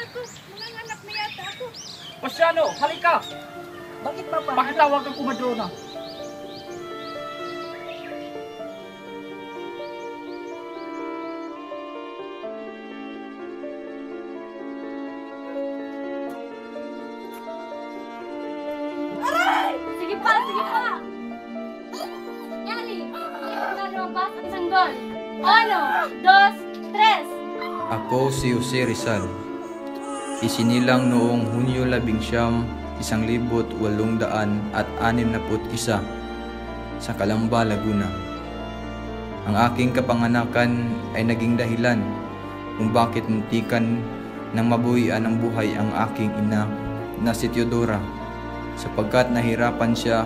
ako. Mga anak na yata ako. Pasyano, halika! Bakit papa? Pakitawag ang kumadrona. Sige pa, sige pa. Yari, ito lumabas ang isang gol. 1, 2, 3. Ako si Jose Rizal. Isinilang noong Hunyo 11, 1861 sa Calamba, Laguna. Ang aking kapanganakan ay naging dahilan kung bakit muntikan nang mabuhian ng buhay ang aking ina na si Teodora, sapagkat nahirapan siya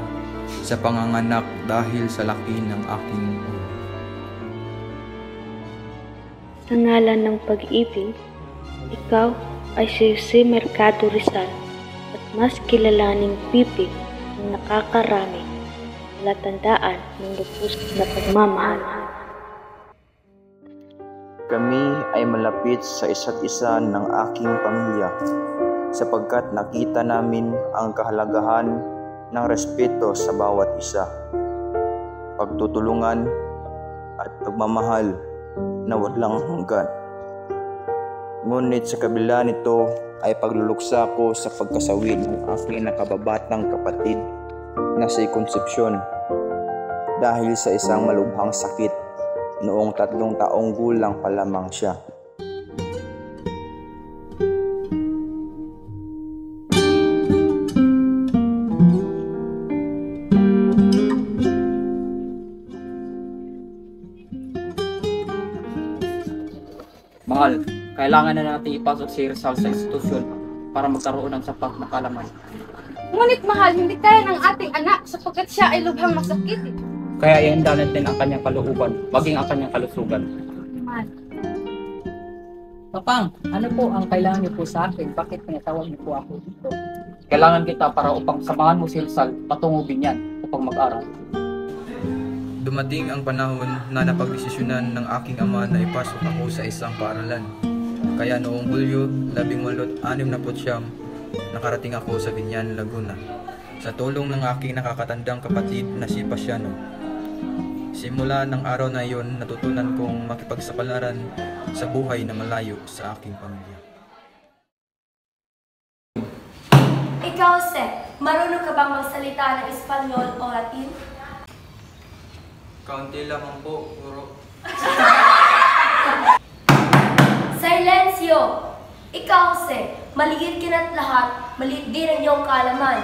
sa panganganak dahil sa laki ng aking ulo. Sa ngalan ng pag-ibig, ikaw ay si Jose Mercado Rizal at mas kilalaning Pipi ng nakakarami, palatandaan ng lubos na pagmamahal. Kami ay malapit sa isa't isa ng aking pamilya sapagkat nakita namin ang kahalagahan ng respeto sa bawat isa, pagtutulungan at pagmamahal na walang hanggan. Ngunit sa kabila nito ay pagluluksa ko sa pagkasawid ng aking nakababatang kapatid na si Concepcion dahil sa isang malubhang sakit noong 3 taong gulang pa lamang siya. Mahal, kailangan na natin ipasok si Rizal sa institusyon para magkaroon ng sapat na kaalaman. Ngunit mahal, hindi kaya ng ating anak sapagkat siya ay lubhang masakit. Kaya ihanda natin ang kanyang kalooban, maging ang kanyang kalusugan. Mahal. Papang, ano po ang kailangan niyo po sa akin? Bakit pinatawag niyo po ako dito? Kailangan kita para upang samahan mo si Rizal patungo Binyan upang mag-aral. Dumating ang panahon na napagdesisyonan ng aking ama na ipasok ako sa isang paaralan. Kaya noong Hulyo 18, 69, nakarating ako sa Binyan, Laguna sa tulong ng aking nakakatandang kapatid na si Pasiano. Simula ng araw na iyon, natutunan kong makipagsapalaran sa buhay na malayo sa aking pamilya. Ikaw, Jose, marunong ka bang magsalita ng Espanyol o Latin? Kaunti lamang po, Guro. Silencio! Ikaw, Jose, maliit kina't lahat, maliit din ang iyong kaalaman.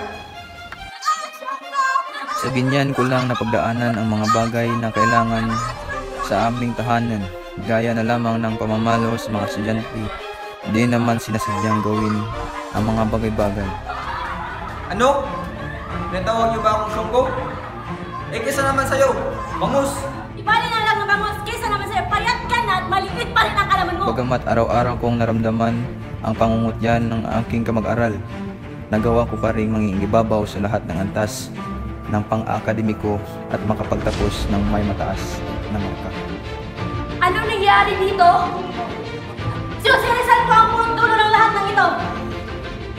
Sa Binyan ko lang napagdaanan ang mga bagay na kailangan sa aming tahanan, gaya na lamang ng pamamalo sa mga estudyante. Di naman sinasadyang gawin ang mga bagay-bagay. Ano? Natawag niyo ba akong sungko? Eh, kesa naman sa'yo, bangus! Ibali na lang ng bangus, kaysa naman sa'yo, payat ka na at maliit pa rin ang kaalaman mo. Bagamat araw-araw kong naramdaman ang pangungutyan ng aking kamag-aral, nagawa ko pa rin mangingibabaw sa lahat ng antas ng pang-akademiko at makapagtapos ng may mataas na marka. Ano nangyari dito? Si Jose Rizal po ang punong dulo ng lahat ng ito.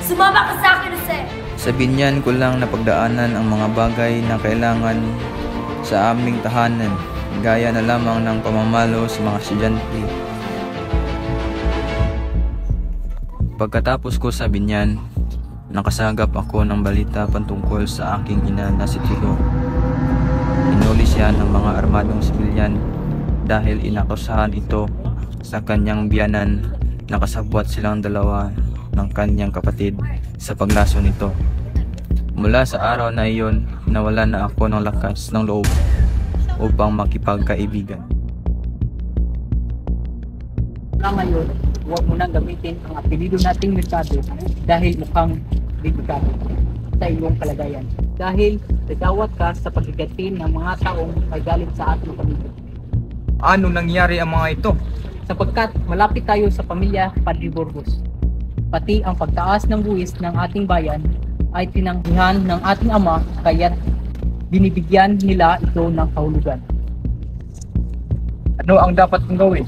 Sumama ka sa akin, Jose. Sa Binyan ko lang napagdaanan ang mga bagay na kailangan sa aming tahanan, gaya na lamang ng pamamalo sa mga estudyante. Pagkatapos ko sa Binyan, nakasagap ako ng balita patungkol sa aking ina na si Tilo. Hinuli siya ng mga armadong sibilyan dahil inakusahan ito sa kanyang biyanan na kasabwat silang dalawa ng kanyang kapatid sa paglaso nito. Mula sa araw na iyon, nawalan na ako ng lakas ng loob upang makipagkaibigan. Na ngayon, huwag mo nang gamitin ang apelido nating Mercado dahil mukhang delikado sa iyong kalagayan. Dahil nagawat ka sa pagigatin ng mga taong may galit sa ating pamilya. Ano nangyari ang mga ito? Sapagkat malapit tayo sa pamilya Padre Burgos. Pati ang pagtaas ng buwis ng ating bayan ay tinanggihan ng ating ama, kaya't binibigyan nila ito ng kahulugan. Ano ang dapat kong gawin?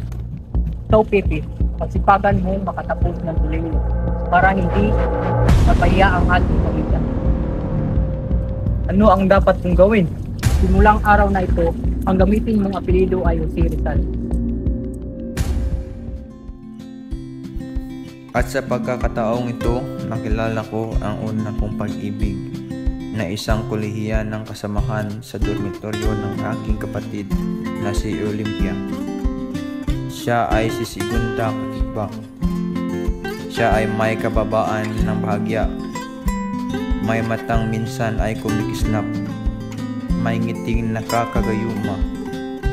Ikaw, Pepe, pagsipagan mo makatapos ng kolehiyo para hindi mapahiya ang ating pamilya. Ano ang dapat kong gawin? Simulang araw na ito, ang gamitin mong apelyido ay Jose Rizal. At sa pagkakataong ito, nakilala ko ang una kong pag-ibig na isang kolehiyan ng kasamahan sa dormitoryo ng aking kapatid na si Olympia. Siya ay si Segunda Kakibak. Siya ay may kababaan ng bahagya. May matang minsan ay kumikislap. May ngiting nakakagayuma.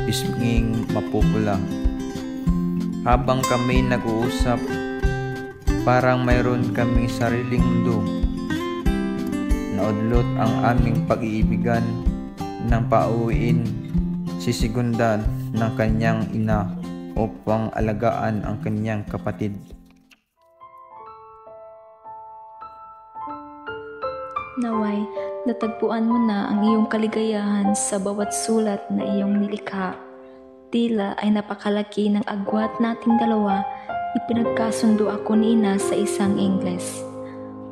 Pisnging mapupula. Habang kami nag-uusap, parang mayroon kaming sariling mundo. Naudlot ang aming pag-iibigan nang pauwiin si Segunda ng kanyang ina upang alagaan ang kanyang kapatid. Naway, natagpuan mo na ang iyong kaligayahan sa bawat sulat na iyong nilikha. Tila ay napakalaki ng agwat nating dalawa, ipinagkasundo ako ni Ina sa isang Ingles.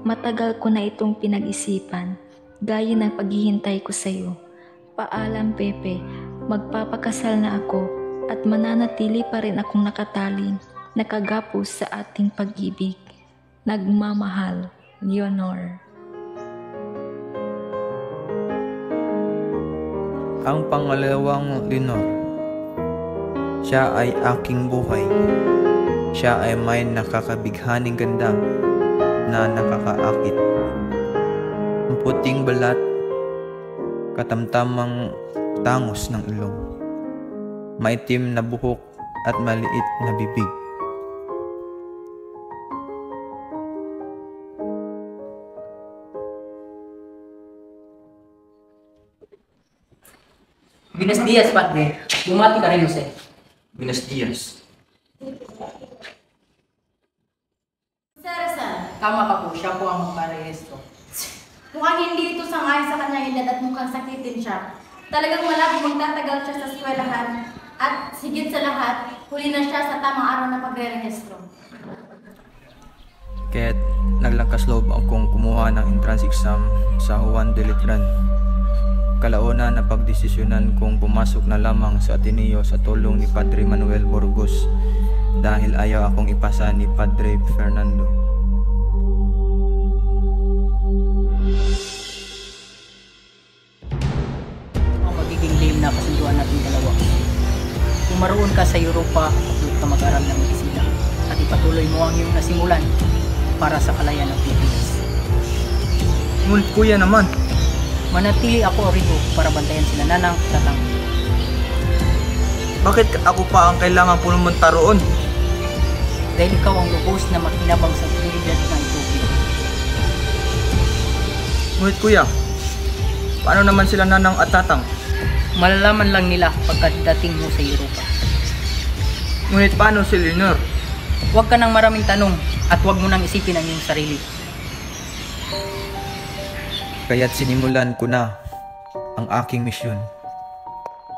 Matagal ko na itong pinag-isipan, gaya ng paghihintay ko sa iyo. Paalam, Pepe, magpapakasal na ako at mananatili pa rin akong nakatali, nakagapos sa ating pag-ibig. Nagmamahal, Leonor. Ang pangalawang Leonor, siya ay aking buhay. Siya ay may nakakabighaning ganda na nakakaakit. Ang puting balat, katamtamang tangos ng ilong, maitim na buhok at maliit na bibig. Buenos dias, Padre. Bumati ka rin, Jose. Buenos dias. Sir Rizal, Tama ka po, siya po ang magparehistro. mukhang hindi ito sangayon sa kanyang edad at mukhang sakitin siya. Talagang malabo magtatagal siya sa eskwelahan at sigit sa lahat, huli na siya sa tamang araw na pagre-rehistro. Kaya't naglakas loob akong kumuha ng entrance exam sa Juan de Letran. Kalauna na pagdesisyonan kong pumasok na lamang sa Ateneo sa tulong ni Padre Manuel Burgos dahil ayaw akong ipasa ni Padre Fernando. Ang magiging lihim na kasunduan natin dalawa. Kung maroon ka sa Europa, doon ka mag-aral ng medisina at ipatuloy mo ang iyong nasimulan para sa kalayan ng Pilipinas. Ngunit kuya naman, Manatili ako rito para bantayan sila Nanang at Tatang. bakit ako pa ang kailangan pumunta roon? Dahil ikaw ang lubos na makinabang sa seguridad ng Ethiopia. Ngunit kuya, paano naman sila Nanang at Tatang? Malalaman lang nila pagkadating mo sa Europa. Ngunit paano si Leonor? Huwag ka ng maraming tanong at huwag mo nang isipin ang iyong sarili. Kaya't sinimulan ko na ang aking misyon.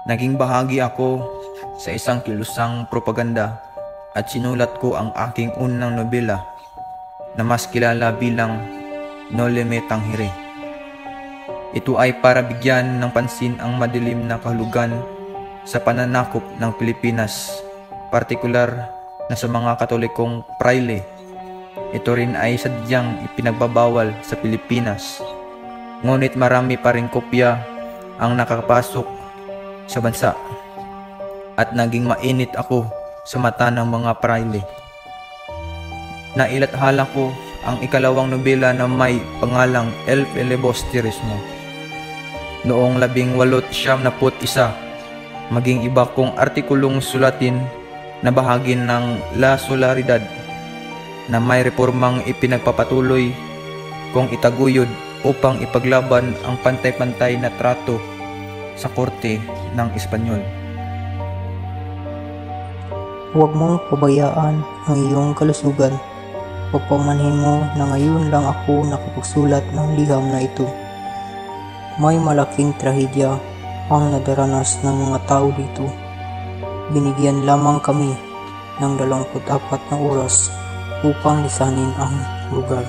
Naging bahagi ako sa isang kilusang propaganda at sinulat ko ang aking unang nobela na mas kilala bilang Noli Me Tangere. Ito ay para bigyan ng pansin ang madilim na kahulugan sa pananakop ng Pilipinas, partikular na sa mga Katolikong praile. Ito rin ay sadyang ipinagbabawal sa Pilipinas. Ngunit marami pa rin kopya ang nakapasok sa bansa at naging mainit ako sa mata ng mga praile. Nailathala ko ang ikalawang nobela na may pangalang El Filibusterismo. Noong 1871, maging iba kong artikulong sulatin na bahagi ng La Solidaridad na may reformang ipinagpapatuloy kong itaguyod upang ipaglaban ang pantay-pantay na trato sa korte ng Espanyol. Huwag mong pabayaan ang iyong kalusugan. Pagpamanhin mo na ngayon lang ako nakapagsulat ng liham na ito. May malaking trahedya ang nadaranas ng mga tao dito. Binigyan lamang kami ng 24 na oras upang lisanin ang lugar.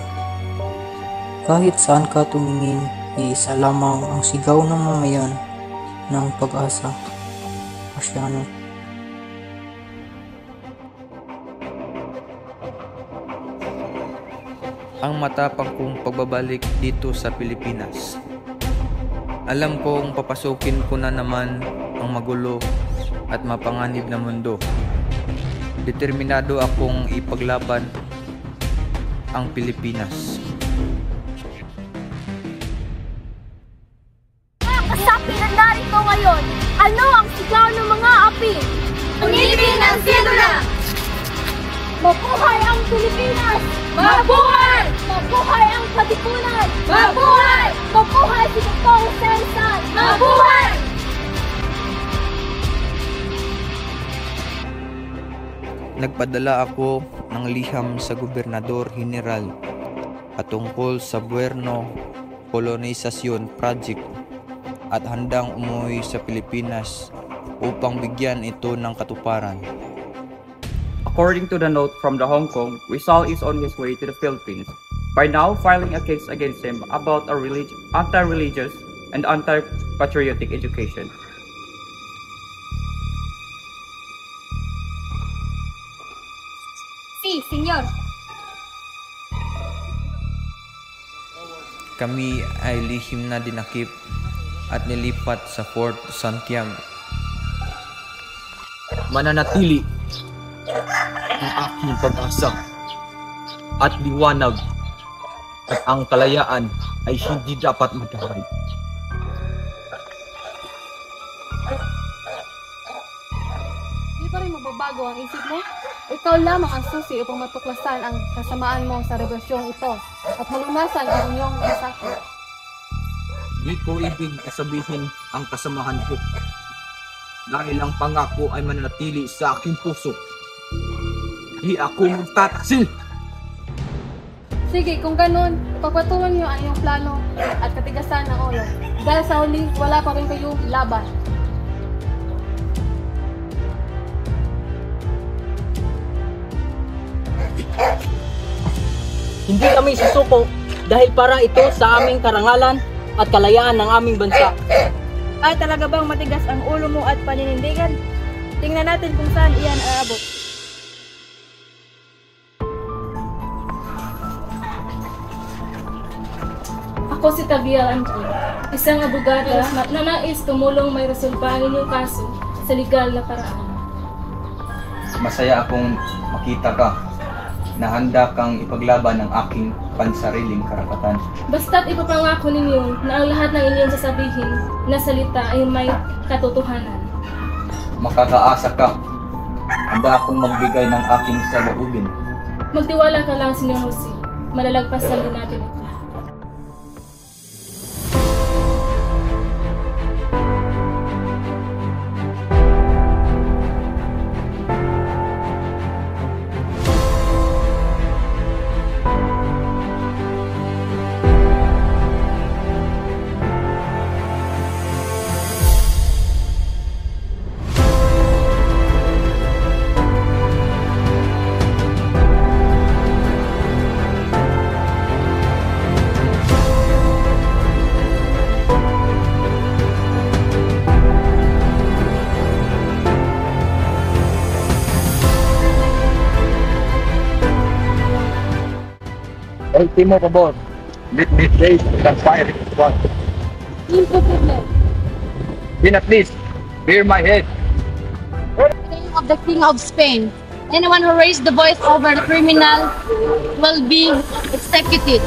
Kahit saan ka tumingin, iisa lamang ang sigaw ng mamayan ng Pag-asa, Asiano. Ang matapang kong pagbabalik dito sa Pilipinas. Alam kong papasukin ko na naman ang magulo at mapanganib na mundo. Determinado akong ipaglaban ang Pilipinas. Mga kasapi na narito ngayon, ano ang sigaw ng mga api? Pangilipin ang sidula! Mabuhay ang Pilipinas! Mabuhay! Mabuhay ang Katipunan! Mabuhay! Mabuhay si Dr. Jose Rizal! Mabuhay! Nagpadala ako ng liham sa Gobernador General patungkol sa Buerno Kolonisasyon Project at handang umuwi sa Pilipinas upang bigyan ito ng katuparan. According to the note from the Hong Kong, Rizal is on his way to the Philippines, by now filing a case against him about a anti-religious and anti-patriotic education. Si, senyor. Kami ay lihim na dinakip at nilipat sa Fort Santiago. Mananatili ang aking pag-asa at liwanag at ang kalayaan ay hindi dapat magkahay. Di pa rin magbabago ang isip mo? Ikaw lamang ang susi upang matuklasan ang kasamaan mo sa revolusyon ito at malunasan ang inyong masakit. Di ko ibig sabihin ang kasamahan ko dahil ang pangako ay mananatili sa aking puso. Di ako magtataksil. Sige, kung ganun, pagpatuloy niyo ang iyong plano at katigasan ng ulo. Dahil sa huli, wala pa rin kayong laban. Hindi kami susuko dahil para ito sa aming karangalan at kalayaan ng aming bansa. Ay, talaga bang matigas ang ulo mo at paninindigan? Tingnan natin kung saan iyan aabot. Ako si Tabial Angie, isang abogada na nais tumulong may resolbahan inyong kaso sa legal na paraan. Masaya akong makita ka na handa kang ipaglaban ang aking pansariling karapatan. Basta't ipapangako ninyo na ang lahat ng inyong sasabihin na salita ay may katotohanan. Makakaasa ka. Handa akong magbigay ng aking saloobin. Magtiwala ka lang, Senyor Jose. Malalagpasan din natin ito. Ultimo favor, let me face the firing squad. Imposible. Then at least, bear my head. Name of the King of Spain. Anyone who raised the voice over the criminal will be executed.